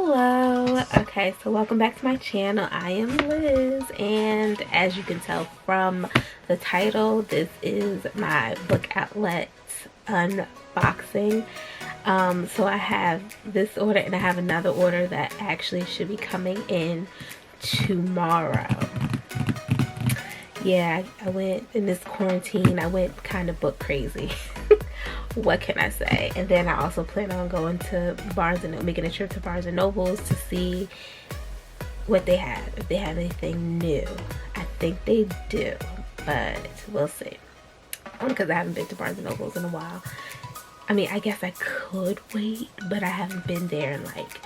Hello. Okay, so welcome back to my channel. I am Liz, and as you can tell from the title, this is my Bookoutlet unboxing. So I have this order and I have another order that actually should be coming in tomorrow. Yeah, I went in this quarantine, I went kind of book crazy. What can I say? And then I also plan on going to making a trip to Barnes and Nobles to see what they have, if they have anything new. I think they do, but we'll see. Only because I haven't been to Barnes and Nobles in a while. I mean, I guess I could wait, but I haven't been there in like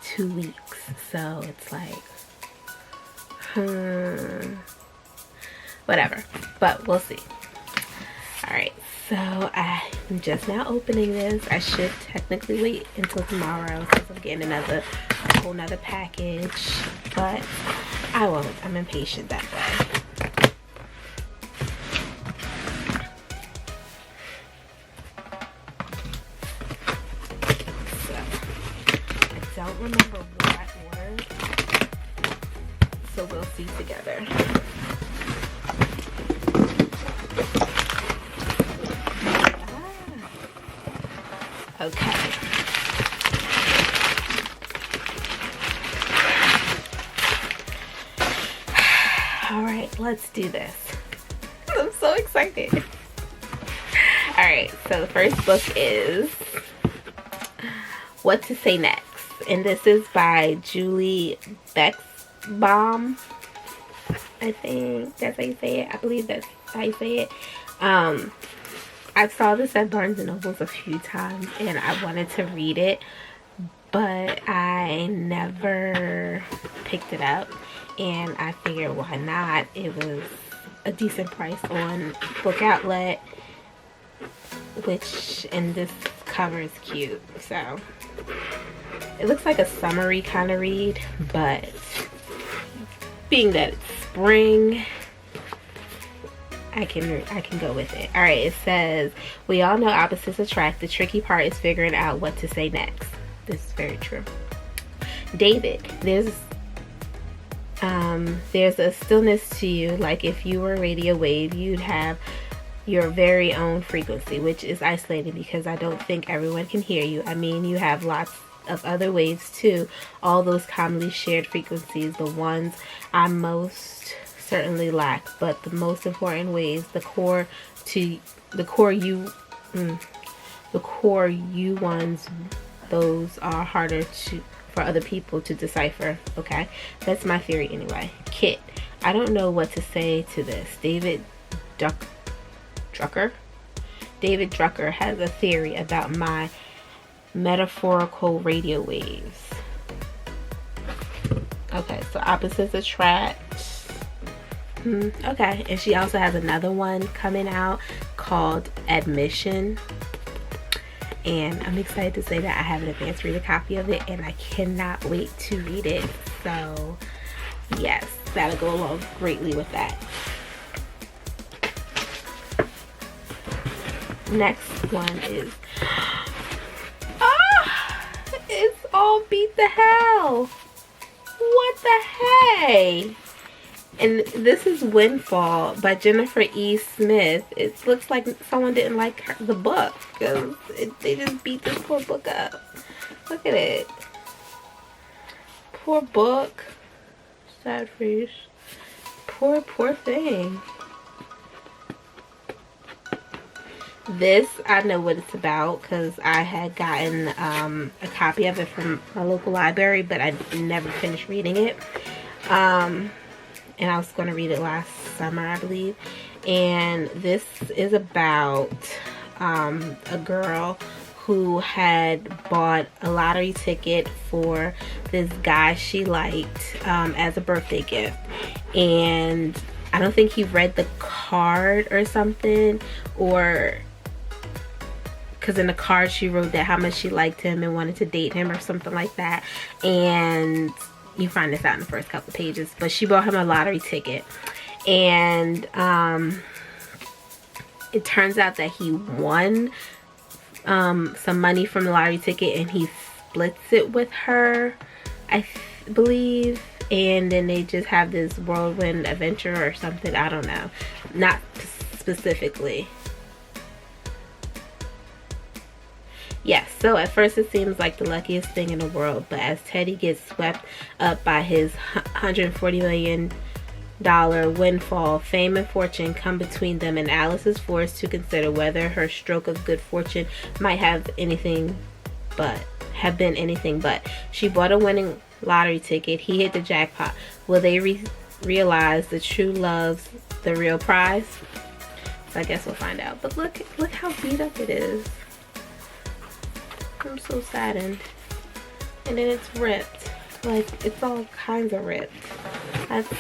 2 weeks, so it's like, whatever, but we'll see. All right, so I'm just now opening this. I should technically wait until tomorrow since I'm getting a whole nother package, but I won't. I'm impatient that way. So I don't remember what I ordered, so we'll see together. Okay. All right, let's do this. I'm so excited. All right, so the first book is What to Say Next, and this is by Julie Beckbaum. I think that's how you say it. I believe that's how you say it. I saw this at Barnes and Nobles a few times and I wanted to read it, but I never picked it up, and I figured why not. It was a decent price on Bookoutlet, and this cover is cute. So it looks like a summery kind of read, but being that it's spring, I can go with it. All right, it says, we all know opposites attract. The tricky part is figuring out what to say next. This is very true. David, there's a stillness to you, like if you were a radio wave, you'd have your very own frequency, which is isolating because I don't think everyone can hear you. I mean, you have lots of other waves too, all those commonly shared frequencies, the ones I most certainly lack, but the most important ways, the core you ones, those are harder for other people to decipher. Okay, that's my theory anyway. Kit, I don't know what to say to this. David Drucker has a theory about my metaphorical radio waves. Okay, so opposites attract. Okay, and she also has another one coming out called Admission, and I'm excited to say that I have an advanced reader copy of it and I cannot wait to read it. So yes, that'll go along greatly with that. Next one is it's all Beat the Hell. What the hey? And this is Windfall by Jennifer E. Smith. It looks like someone didn't like the book because they just beat this poor book up. Look at it. Poor book. Sad face. Poor thing. This, I know what it's about because I had gotten a copy of it from my local library, but I never finished reading it. And I was going to read it last summer, I believe. And this is about a girl who had bought a lottery ticket for this guy she liked as a birthday gift. And I don't think he read the card or something, or because in the card she wrote that how much she liked him and wanted to date him or something like that. And you find this out in the first couple of pages, but she bought him a lottery ticket, and it turns out that he won some money from the lottery ticket and he splits it with her. believe, and then they just have this whirlwind adventure or something. I don't know, not specifically. Yes, so at first it seems like the luckiest thing in the world, but as Teddy gets swept up by his $140 million windfall, fame and fortune come between them, and Alice is forced to consider whether her stroke of good fortune might have been anything but. She bought a winning lottery ticket. He hit the jackpot. Will they realize the true love's the real prize? So I guess we'll find out. But look how beat up it is. I'm so saddened. And then it's ripped. Like, it's all kinds of ripped. That's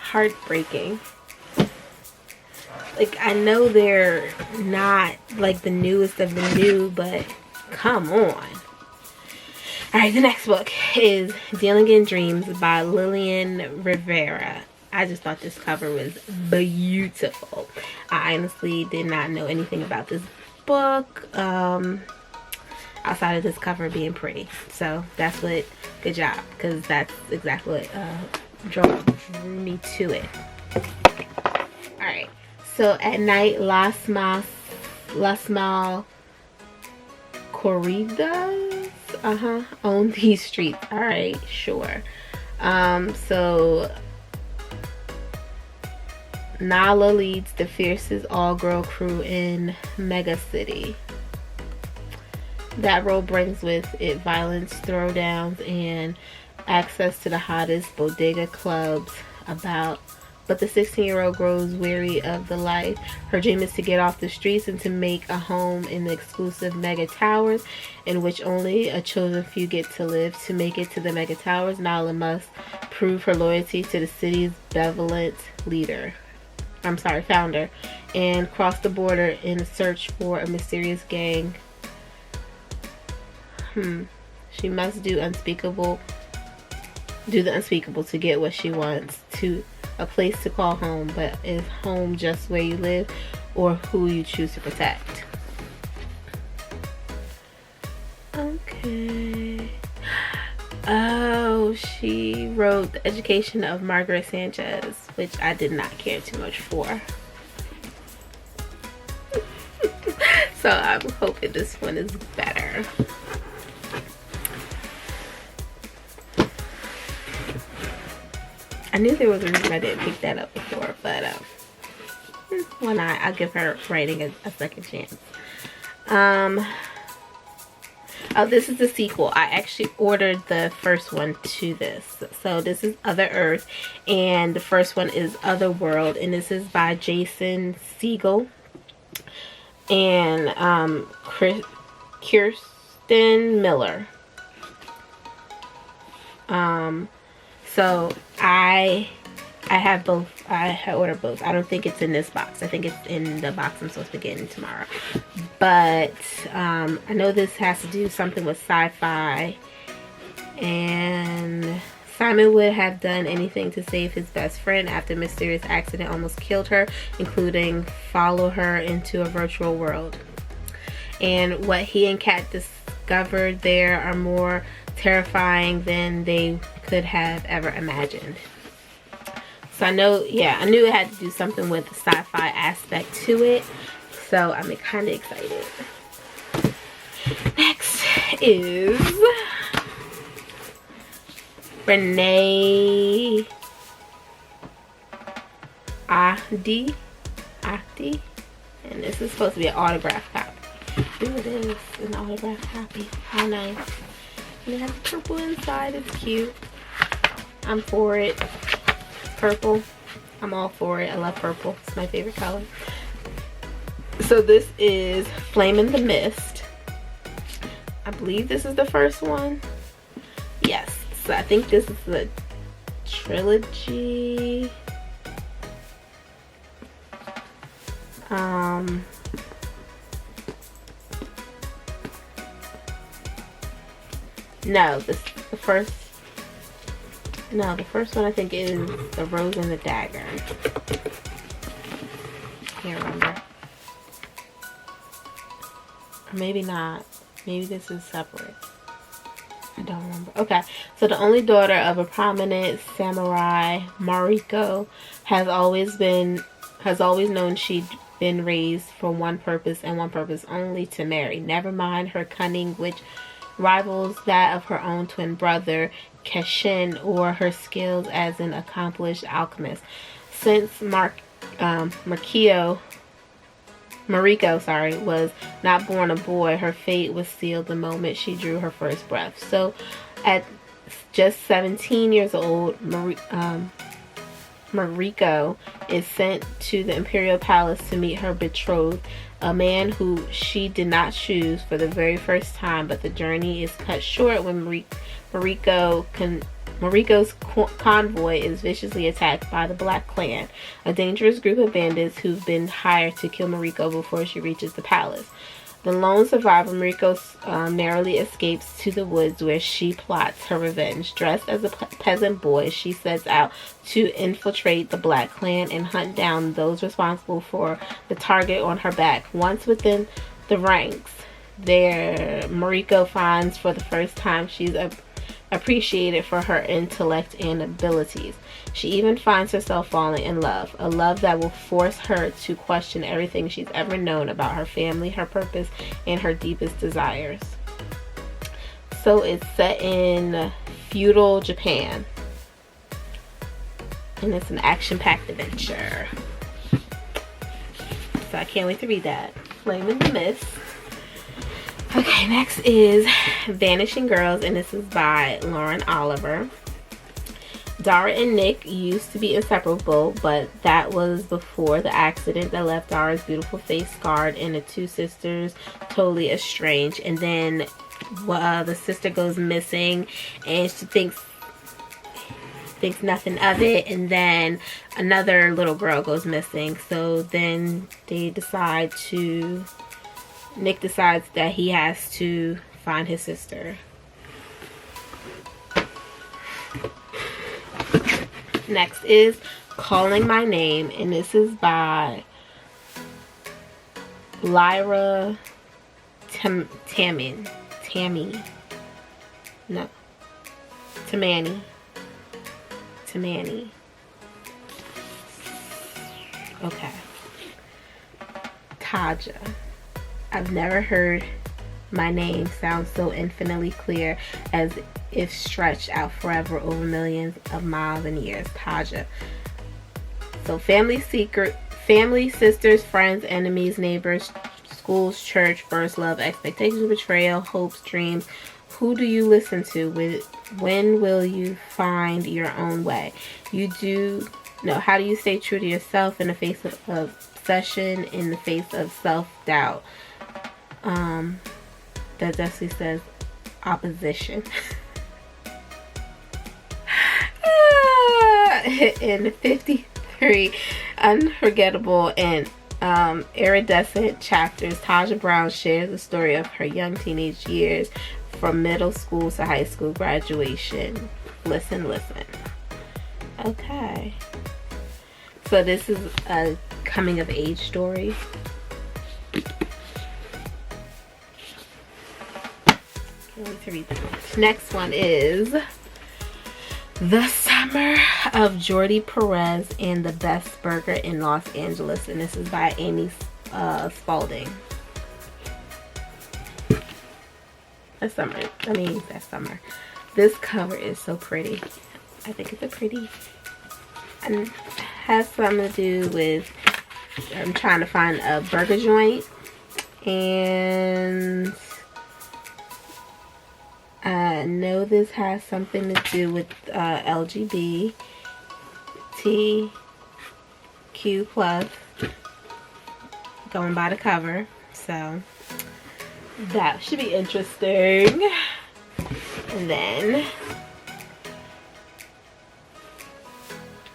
heartbreaking. Like, I know they're not like the newest of the new, but come on. Alright, the next book is Dealing in Dreams by Lillian Rivera. I just thought this cover was beautiful. I honestly did not know anything about this book outside of this cover being pretty. So that's what, good job, because that's exactly what drew me to it. Alright, so at night, Las Mal Corridas own these streets. Alright, sure. So Nala leads the fiercest all-girl crew in Mega City. That role brings with it violence, throwdowns, and access to the hottest bodega clubs about. But the 16-year-old grows weary of the life. Her dream is to get off the streets and to make a home in the exclusive mega towers in which only a chosen few get to live. To make it to the mega towers, Nala must prove her loyalty to the city's benevolent founder, and cross the border in search for a mysterious gang. She must do the unspeakable to get what she wants, to a place to call home. But is home just where you live or who you choose to protect? Okay. Oh, she wrote The Education of Margaret Sanchez, which I did not care too much for. So I'm hoping this one is better. I knew there was a reason I didn't pick that up before, but why not? I'll give her writing a second chance. Oh, this is the sequel. I actually ordered the first one to this. So this is Other Earth, and the first one is Other World, and this is by Jason Segel and Kirsten Miller. So I have both. I ordered both. I don't think it's in this box. I think it's in the box I'm supposed to get in tomorrow. But I know this has to do something with sci-fi, and Simon would have done anything to save his best friend after a mysterious accident almost killed her, including follow her into a virtual world. And what he and Kat discovered there are more terrifying than they could have ever imagined. So I know, I knew it had to do something with the sci-fi aspect to it. So I'm kind of excited. Next is Renee Ahdi. And this is supposed to be an autograph copy. Here it is, an autograph copy. How nice. And it has purple inside. It's cute. I'm for it. Purple. I'm all for it. I love purple. It's my favorite color. So this is Flame in the Mist. I believe this is the first one. Yes. So I think this is the trilogy. No, the first one I think is The Rose and the Dagger. Can't remember. Or maybe not. Maybe this is separate. I don't remember. Okay, so the only daughter of a prominent samurai, Mariko, has always known she'd been raised for one purpose and one purpose only: to marry. Never mind her cunning, which rivals that of her own twin brother, Keshin, or her skills as an accomplished alchemist. Since Mariko, was not born a boy, her fate was sealed the moment she drew her first breath. So, at just 17 years old, Mariko is sent to the Imperial Palace to meet her betrothed, a man who she did not choose, for the very first time. But the journey is cut short when Mariko's convoy is viciously attacked by the Black Clan, a dangerous group of bandits who've been hired to kill Mariko before she reaches the palace. The lone survivor, Mariko, narrowly escapes to the woods where she plots her revenge. Dressed as a peasant boy, she sets out to infiltrate the Black Clan and hunt down those responsible for the target on her back. Once within the ranks, Mariko finds for the first time she's appreciated for her intellect and abilities. She even finds herself falling in love, a love that will force her to question everything she's ever known about her family, her purpose, and her deepest desires. So it's set in feudal Japan, and it's an action-packed adventure. So I can't wait to read that. Flame in the Mist. Okay, next is Vanishing Girls, and this is by Lauren Oliver. Dara and Nick used to be inseparable, but that was before the accident that left Dara's beautiful face scarred and the two sisters totally estranged. And then the sister goes missing, and she thinks nothing of it, and then another little girl goes missing. So then Nick decides that he has to find his sister. Next is Calling My Name, and this is by Lyra Tamani. Okay. Taja. I've never heard my name sound so infinitely clear, as if stretched out forever over millions of miles and years. Taja. So family, sisters, friends, enemies, neighbors, schools, church, first love, expectations, betrayal, hopes, dreams. Who do you listen to? When will you find your own way? How do you stay true to yourself in the face of obsession, in the face of self-doubt? That definitely says opposition. In 53 unforgettable and iridescent chapters, Taja Brown shares the story of her young teenage years, from middle school to high school graduation. Listen. Okay. So this is a coming of age story. To read that. Next one is The Summer of Jordi Perez and the Best Burger in Los Angeles, and this is by Amy Spalding. That's summer. This cover is so pretty. I think it's and has something to do with I'm trying to find a burger joint, and I know this has something to do with LGBTQ+, going by the cover, so that should be interesting. And then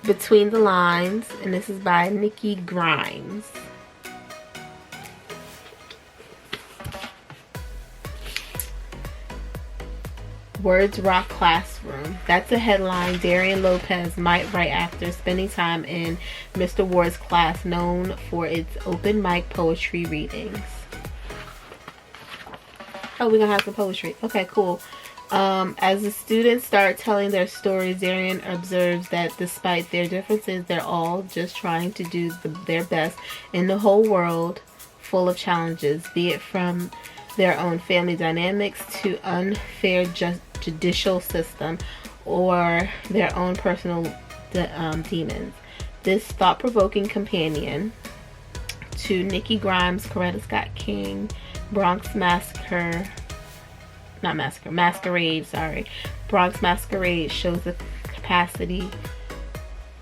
Between the Lines, and this is by Nikki Grimes. Words Rock Classroom. That's a headline Darian Lopez might write after spending time in Mr. Ward's class, known for its open mic poetry readings. Oh, we're gonna have some poetry. Okay, cool. As the students start telling their stories, Darian observes that despite their differences, they're all just trying to do their best in the whole world full of challenges, be it from their own family dynamics to unfair judicial system or their own personal demons. This thought-provoking companion to Nikki Grimes, Coretta Scott King, Bronx Masquerade, Bronx Masquerade shows the capacity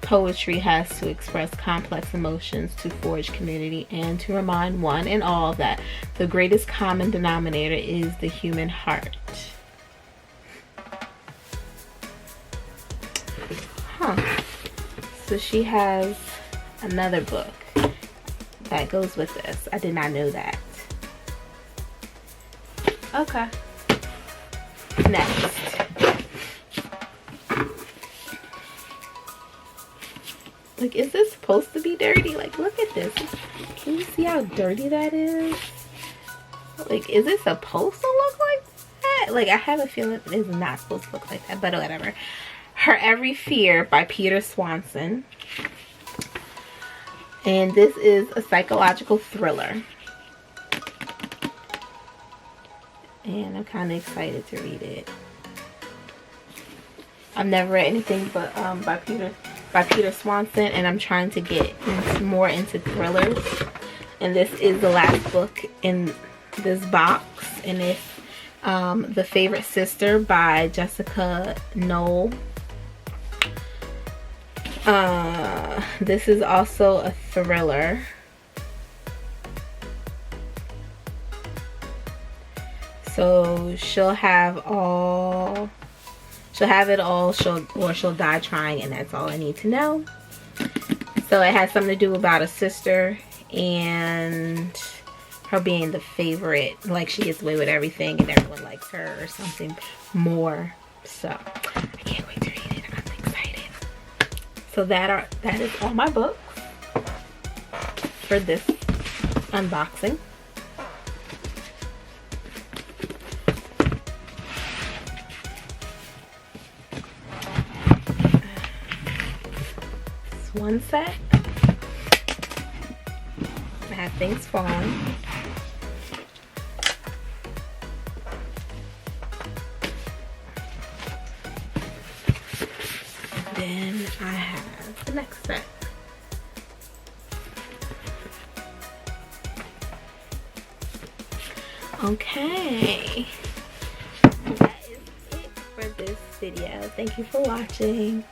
poetry has to express complex emotions, to forge community, and to remind one and all that the greatest common denominator is the human heart. So she has another book that goes with this. I did not know that. Okay. Next. Like, is this supposed to be dirty? Like, look at this. Can you see how dirty that is? Like, is it supposed to look like that? Like, I have a feeling it's not supposed to look like that, but whatever. Her Every Fear by Peter Swanson. And this is a psychological thriller. And I'm kind of excited to read it. I've never read anything but by Peter Swanson, and I'm trying to get more into thrillers. And this is the last book in this box, and it's The Favorite Sister by Jessica Knoll. This is also a thriller. So she'll have it all, she'll die trying, and that's all I need to know. So it has something to do about a sister and her being the favorite, like she gets away with everything and everyone likes her or something more. So I can't wait to read it. I'm excited. So that is all my books for this unboxing. One set. I have things falling. Then I have the next set. Okay. That is it for this video. Thank you for watching.